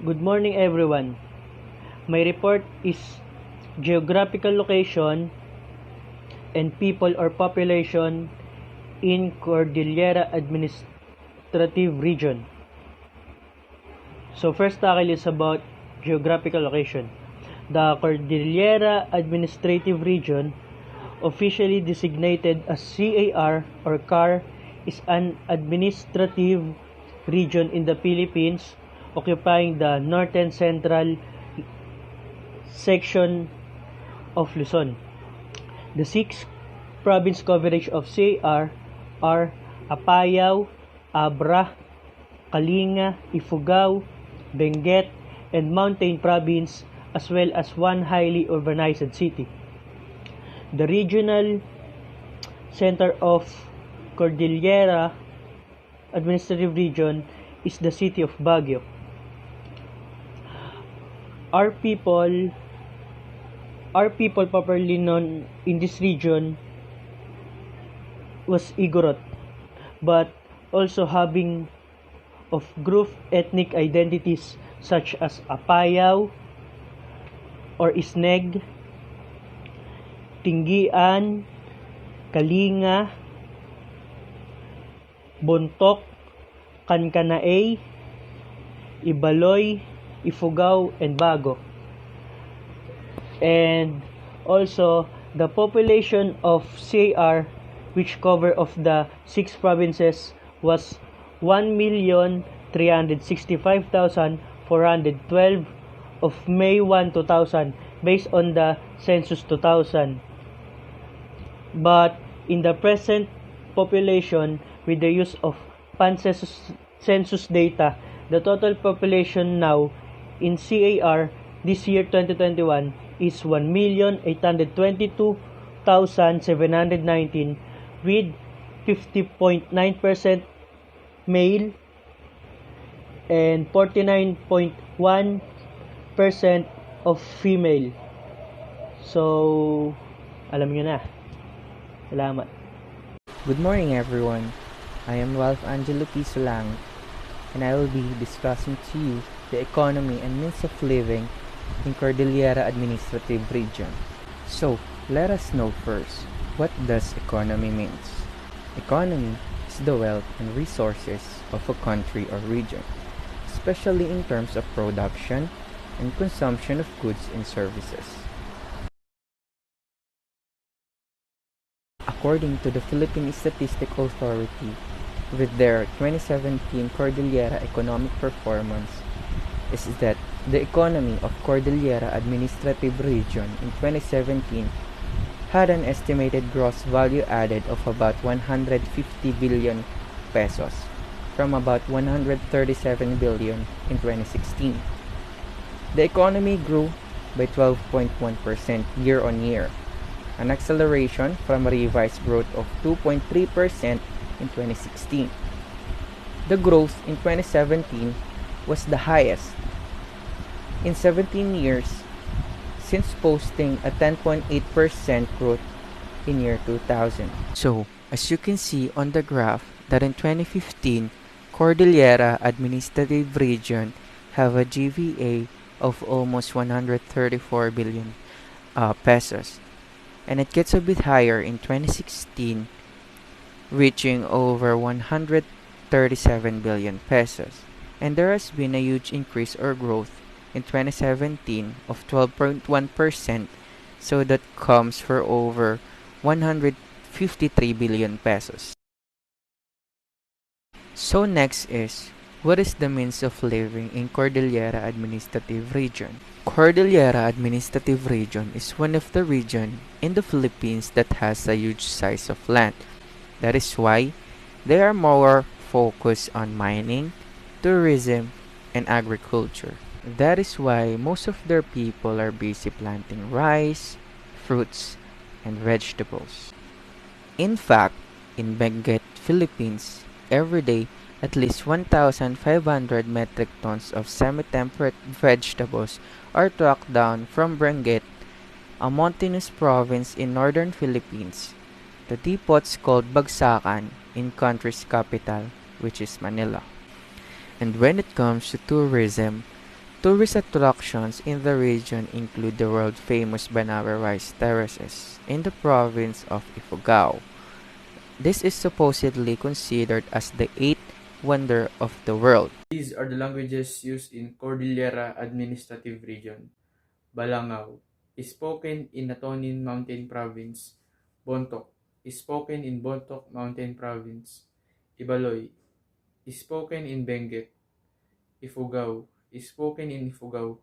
Good morning everyone. My report is geographical location and people or population in Cordillera Administrative Region. So first tackle is about geographical location. The Cordillera Administrative Region, officially designated as CAR or CAR, is an administrative region in the Philippines occupying the northern central section of Luzon. The 6 province coverage of CAR are Apayao, Abra, Kalinga, Ifugao, Benguet, and Mountain Province, as well as one highly urbanized city. The regional center of Cordillera Administrative Region is the city of Baguio. Our people properly known in this region was Igorot, but also having of group ethnic identities such as Apayao or Isneg, Tinggian, Kalinga, Bontok, Kankanaey, Ibaloy, Ifugao, and Bago. And also the population of CAR, which cover of the 6 provinces, was 1,365,412 of May 1, 2000, based on the Census 2000. But in the present population, with the use of pan-census data, the total population now in CAR this year 2021 is 1,822,719, with 50.9% male and 49.1% of female. So, alam nyo na. Salamat. Good morning everyone. I am Ralph Angelo Pisolang, and I will be discussing to you the economy and means of living in Cordillera Administrative Region. So, let us know first, what does economy means? Economy is the wealth and resources of a country or region, especially in terms of production and consumption of goods and services. According to the Philippine Statistical Authority, with their 2017 Cordillera economic performance, is that the economy of Cordillera Administrative Region in 2017 had an estimated gross value added of about 150 billion pesos, from about 137 billion in 2016. The economy grew by 12.1% year-on-year, an acceleration from a revised growth of 2.3% in 2016. The growth in 2017 was the highest in 17 years since posting a 10.8% growth in year 2000. So, as you can see on the graph, that in 2015, Cordillera Administrative Region have a GVA of almost 134 billion pesos. And it gets a bit higher in 2016, reaching over 137 billion pesos. And there has been a huge increase or growth in 2017 of 12.1%, so that comes for over 153 billion pesos. So next is, what is the means of living in Cordillera Administrative Region? Cordillera Administrative Region is one of the regions in the Philippines that has a huge size of land. That is why they are more focused on mining, tourism, and agriculture. That is why most of their people are busy planting rice, fruits, and vegetables. In fact, in Benguet, Philippines, every day at least 1,500 metric tons of semi-temperate vegetables are trucked down from Benguet, a mountainous province in northern Philippines, to depots called Bagsakan in country's capital, which is Manila. And when it comes to tourism, Tourist attractions in the region include the world-famous Banara Rice Terraces in the province of Ifugao. This is supposedly considered as the eighth wonder of the world. These are the languages used in Cordillera Administrative Region. Balangao is spoken in Natonin Mountain Province. Bontoc is spoken in Bontoc Mountain Province. Ibaloy is spoken in Benguet. Ifugao is spoken in Ifugao.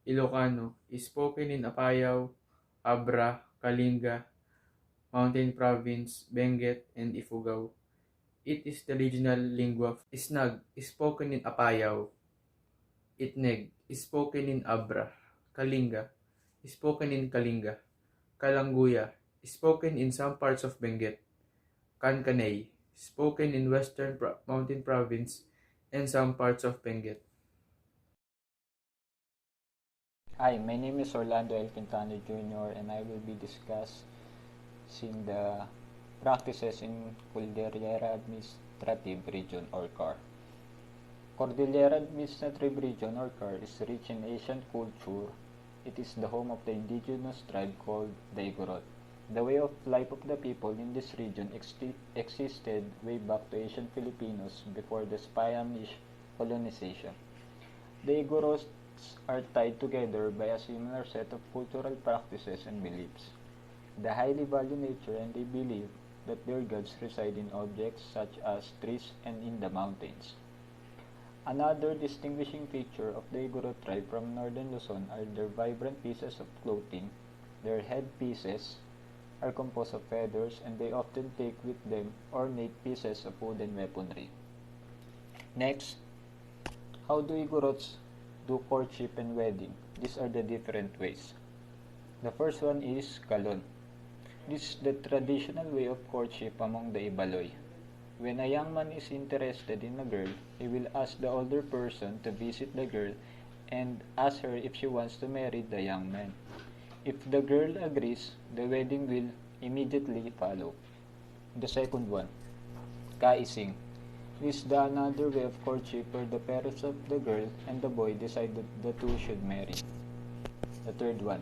Ilocano is spoken in Apayao, Abra, Kalinga, Mountain Province, Benguet, and Ifugao. It is the regional lingua. Isnag is spoken in Apayao. Itneg is spoken in Abra. Kalinga is spoken in Kalinga. Kalanguya is spoken in some parts of Benguet. Kankanay is spoken in Western Mountain Province and some parts of Benguet. Hi, my name is Orlando El Quintana Jr. and I will be discussing the practices in Cordillera Administrative Region or CAR. Cordillera Administrative Region or CAR is rich in Asian culture. It is the home of the indigenous tribe called the Igorot. The way of life of the people in this region existed way back to Asian Filipinos before the Spanish colonization. The Igorots are tied together by a similar set of cultural practices and beliefs. They highly value nature and they believe that their gods reside in objects such as trees and in the mountains. Another distinguishing feature of the Igorot tribe from northern Luzon are their vibrant pieces of clothing. Their headpieces are composed of feathers and they often take with them ornate pieces of wooden weaponry. Next, how do Igorots do courtship and wedding? These are the different ways. The first one is kalon. This is the traditional way of courtship among the Ibaloy. When a young man is interested in a girl, he will ask the older person to visit the girl and ask her if she wants to marry the young man. If the girl agrees, the wedding will immediately follow. The second one, kaising. This is another way of courtship where the parents of the girl and the boy decide that the two should marry. The third one,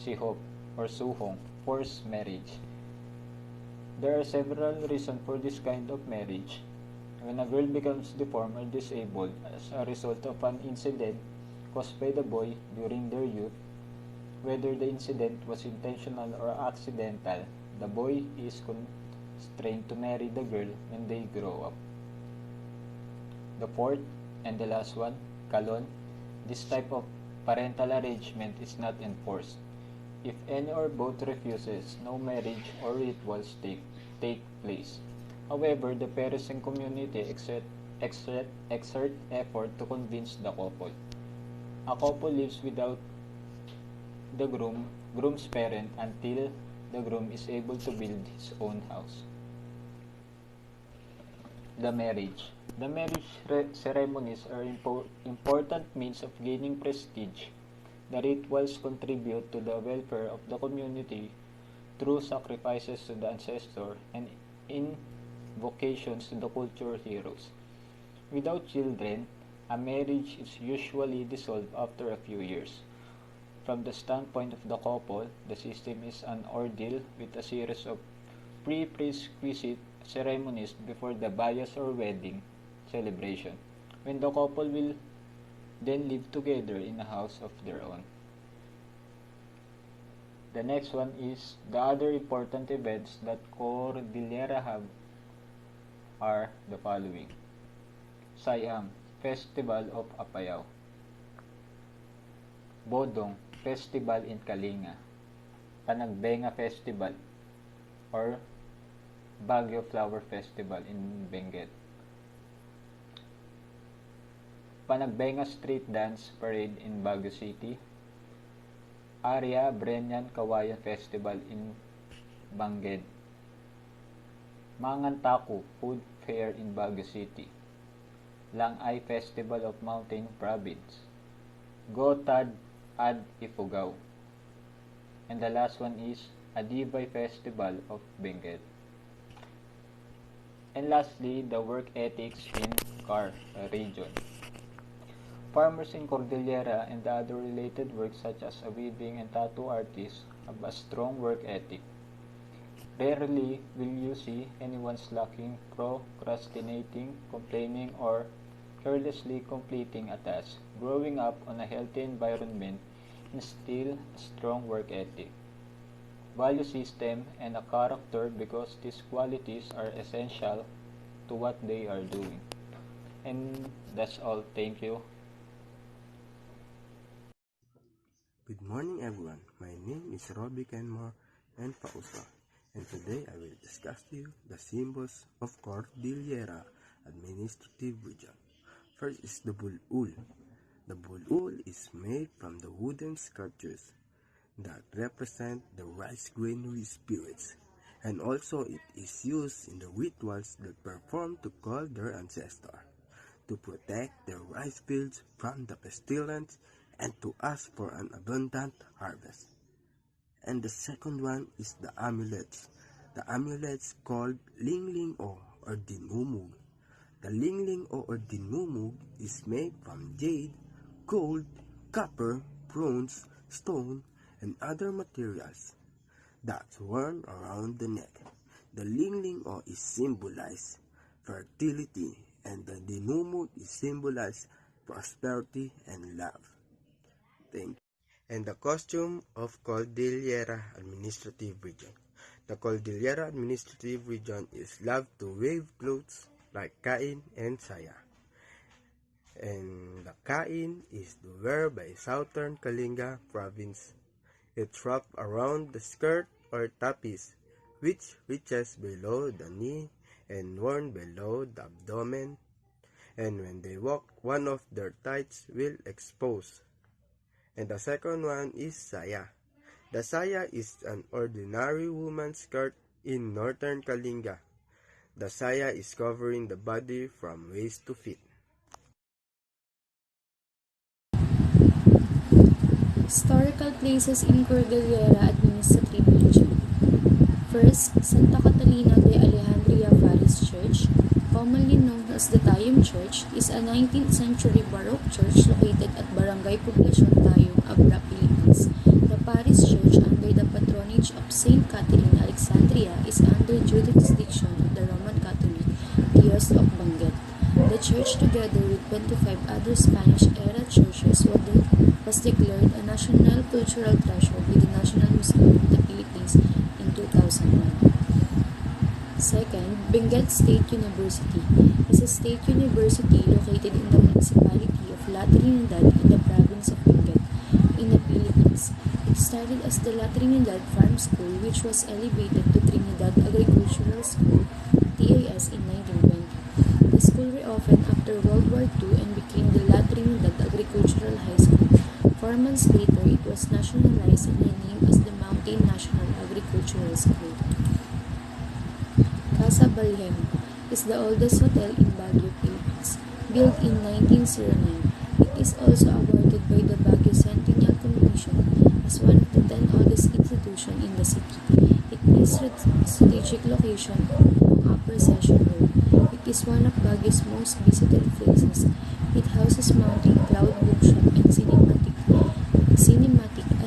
sihop or suhong, forced marriage. There are several reasons for this kind of marriage. When a girl becomes deformed or disabled as a result of an incident caused by the boy during their youth, whether the incident was intentional or accidental, the boy is constrained to marry the girl when they grow up. The fourth and the last one, kalon. This type of parental arrangement is not enforced. If any or both refuses, no marriage or rituals take place. However, the parents and community exert effort to convince the couple. A couple lives without the groom's parent until the groom is able to build his own house. The marriage. The marriage ceremonies are important means of gaining prestige. The rituals contribute to the welfare of the community through sacrifices to the ancestor and invocations to the cultural heroes. Without children, a marriage is usually dissolved after a few years. From the standpoint of the couple, the system is an ordeal with a series of prerequisite ceremonies before the bias or wedding celebration, when the couple will then live together in a house of their own. The next one is the other important events that Cordillera have are the following. Sayang, Festival of Apayao. Bodong, Festival in Kalinga. Panagbenga Festival or Baguio Flower Festival in Benguet. Panagbenga Street Dance Parade in Baguio City. Area Brenyan Kawayan Festival in Bangued. Mangantaku Food Fair in Baguio City. Langay Festival of Mountain Province. Gotad Ad Ifugao. And the last one is Adibay Festival of Benguet. And lastly, the work ethics in CAR region. Farmers in Cordillera and other related works such as weaving and tattoo artists have a strong work ethic. Rarely will you see anyone slacking, procrastinating, complaining, or carelessly completing a task. Growing up on a healthy environment instills a strong work ethic, value system, and a character because these qualities are essential to what they are doing. And that's all. Thank you. Good morning everyone, my name is Robbie Kenmore and Pausa, and today I will discuss to you the symbols of Cordillera Administrative Region. First is the bulul. The bulul is made from the wooden sculptures that represent the rice granary spirits, and also it is used in the rituals that perform to call their ancestor, to protect their rice fields from the pestilence, and to ask for an abundant harvest. And the second one is the amulets. The amulets called lingling or dinumug. The lingling or dinumug is made from jade, gold, copper, bronze, stone, and other materials that's worn around the neck. The lingling is symbolized fertility, and the dinumug is symbolized prosperity and love. Thank you. And the costume of Cordillera Administrative Region. The Cordillera Administrative Region is loved to wave clothes like kain and saya. And the kain is the wear by Southern Kalinga province. It's wrapped around the skirt or tapis, which reaches below the knee and worn below the abdomen. And when they walk, one of their tights will expose. And the second one is saya. The saya is an ordinary woman's skirt in northern Kalinga. The saya is covering the body from waist to feet. Historical places in Cordillera Administrative Region. First, Santa Catalina de Alejandria Parish Church, commonly known as the Tayum Church, is a 19th century Baroque church located at Barangay Poblacion, Tayum, Abra, Philippines. The parish church, under the patronage of Saint Catherine Alexandria, is under jurisdiction of the Roman Catholic Diocese of Benguet. The church, together with 25 other Spanish-era churches, was declared a national cultural treasure with the National Museum of the Philippines in 2001. Second, Benguet State University is a state university located in the municipality of La Trinidad in the province of Benguet, in the Philippines. It started as the La Trinidad Farm School, which was elevated to Trinidad Agricultural School, TAS, in 1920. The school reopened after World War II and became the La Trinidad Agricultural High School. 4 months later, it was nationalized and renamed as the Mountain National Agricultural School. Casa Balhem is the oldest hotel in Baguio, Philippines, built in 1909. It is also awarded by the Baguio Centennial Commission as one of the 10 oldest institutions in the city. It is a strategic location on Upper Session Road. It is one of Baguio's most visited places. It houses mountain cloud bookshop and cinematic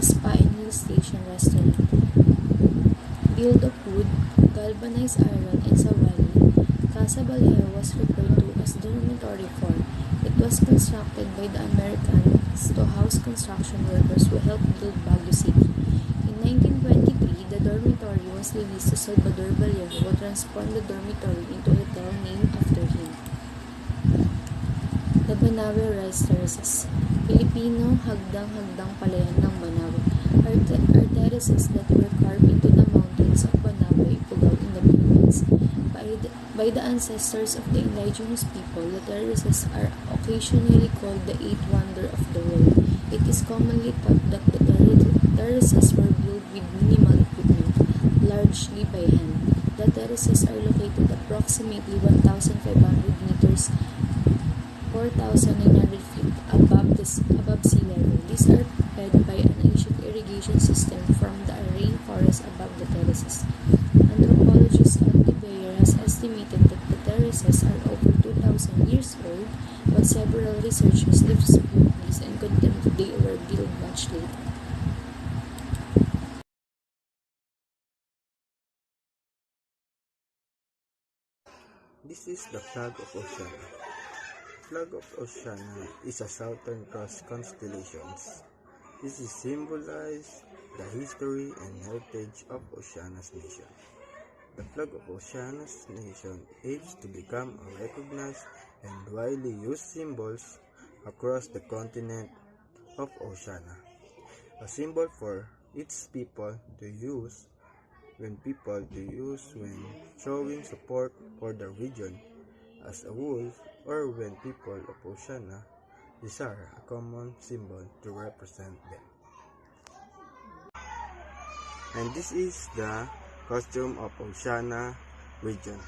spa and hill station restaurant. Built of wood, galvanized iron, and sawali, Casa Baleo was referred to as Dormitory 4. It was constructed by the Americans to house construction workers who helped build Baguio City. In 1923, the dormitory was leased to Salvador Vallejo, who transformed the dormitory into a hotel named after him. The Banawe Rice Terraces. Filipino hagdang-hagdang palayan ng Banawe are terraces that were carved into the mountains of Banawe, Ifugao in the Philippines. By the ancestors of the indigenous people, the terraces are occasionally called the Eighth Wonder of the World. It is commonly thought that the terraces were built with minimal equipment, largely by hand. The terraces are located approximately 1,500 meters 4,900 feet above sea level. These are fed by an ancient irrigation system from the rainforest above the terraces. Anthropologist Alti Bayer has estimated that the terraces are over 2,000 years old, but several researchers disagree much later. This is the flag of Oceania. Flag of Oceania is a Southern Cross constellations. This is symbolize the history and heritage of Oceania's nation. The flag of Oceania's nation aims to become a recognized and widely used symbols across the continent of Oceania. A symbol for its people to use when showing support for the region as a whole, or when people of Oceania desire a common symbol to represent them. And this is the costume of Oceania region.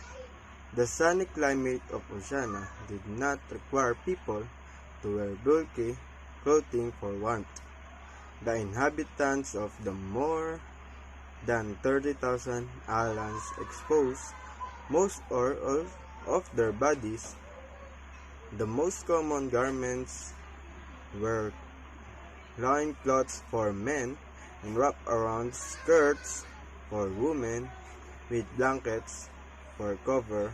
The sunny climate of Oceania did not require people to wear bulky clothing for warmth. The inhabitants of the more than 30,000 islands exposed most or all of their bodies. The most common garments were loincloths for men and wrap-around skirts for women, with blankets for cover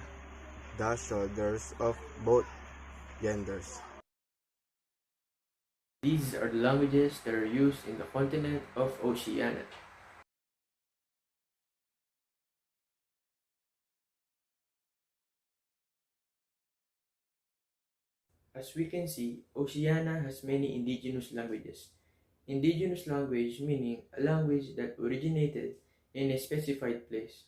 the shoulders of both genders. These are the languages that are used in the continent of Oceania. As we can see, Oceania has many indigenous languages. Indigenous language meaning a language that originated in a specified place,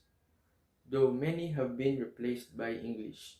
though many have been replaced by English.